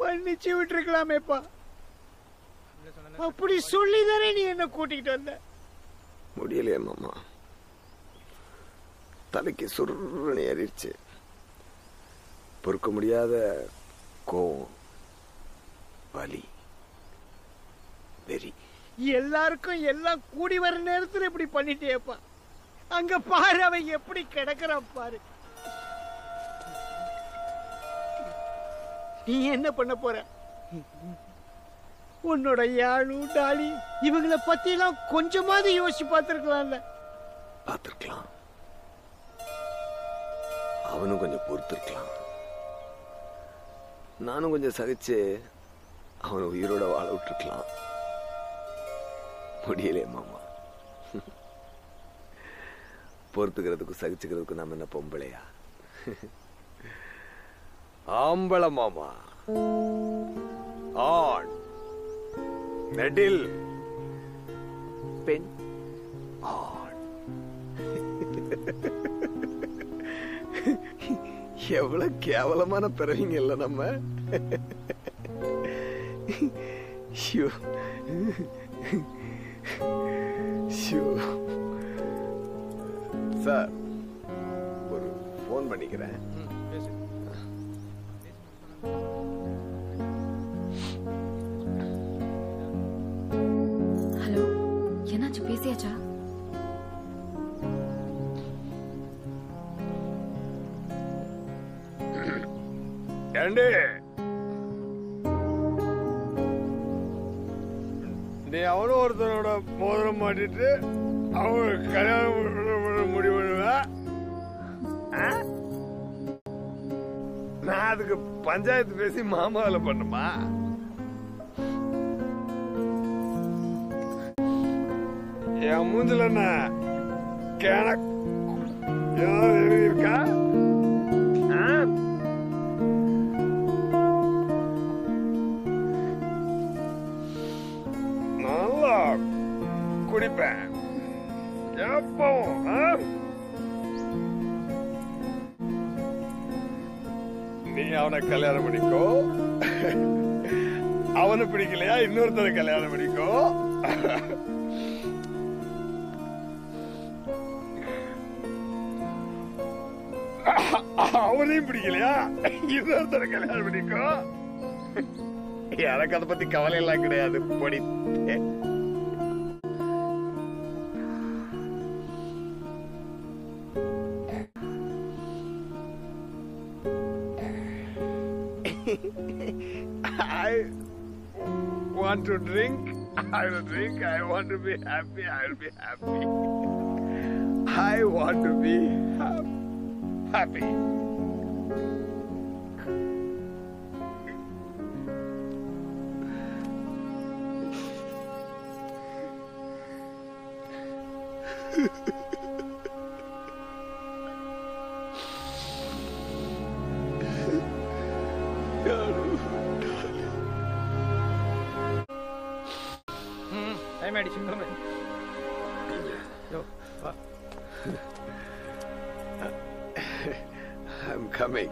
மன்னிச்சு விட்டுருக்கலாமேப்பா. அப்படி சொல்லிதானே நீ என்ன கூட்டிகிட்டு வந்த? முடியலையே மாமா, தலைக்கு சுருன்னு ஏறிடுச்சு. பொறுக்க முடியாத கோவம், வலி, வெறி. எல்லாருக்கும் எல்லாம் கூடி வர நேரத்துல இப்படி பண்ணிட்டேப்பா. அங்க பாரு அவன் எப்படி கிடக்குறான் பாரு. நீ என்ன பண்ண போற? உன்னோட யாழு டாலி இவங்களை பத்தி எல்லாம் கொஞ்சமாவது யோசிச்சு பார்த்திருக்கலாம்ல. பார்த்திருக்கலாம், அவனும் கொஞ்சம் பொறுத்திருக்கலாம். நானும் கொஞ்சம் சகிச்சு அவனை உயிரோட வாழ விட்டுருக்கலாம். முடியலையே மாமா. பொறுத்துக்கிறதுக்கும் சகிச்சுக்கிறதுக்கும் நாம என்ன பொம்பளையா? ஆம்பளை மாமா. ஆண் நெடில், பெண் ஆண். எவ்வளவு கேவலமான பிறவிங்க இல்ல நம்ம. சார், ஒரு போன் பண்ணிக்கிறேன். ஹலோ, என்னாச்சு? பேசியாச்சா? ஏண்டே, நீ அவனும் ஒருத்தனோட மோதிரம் மாட்டிட்டு அவன் கல்யாணம் முடிவுவ. நான் அதுக்கு பஞ்சாயத்து பேசி மாமாவில பண்ணுமா? என் மூஞ்சில என்ன ஏதாவது எழுதியிருக்கா? நல்லா குடிப்பேன் எப்பவும். நீ அவனை கல்யாணம் பண்ணிக்கோ. அவனு பிடிக்கலையா இன்னொருத்தரை கல்யாணம் பண்ணிக்கோ. அவனையும் பிடிக்கலையா இன்னொருத்தரை கல்யாணம் பண்ணிக்கோ. எனக்கு அதை பத்தி கவலை எல்லாம் கிடையாது. பொடி I want to drink. I will drink. I want to be happy. I will be happy. I want to be happy. I'm coming.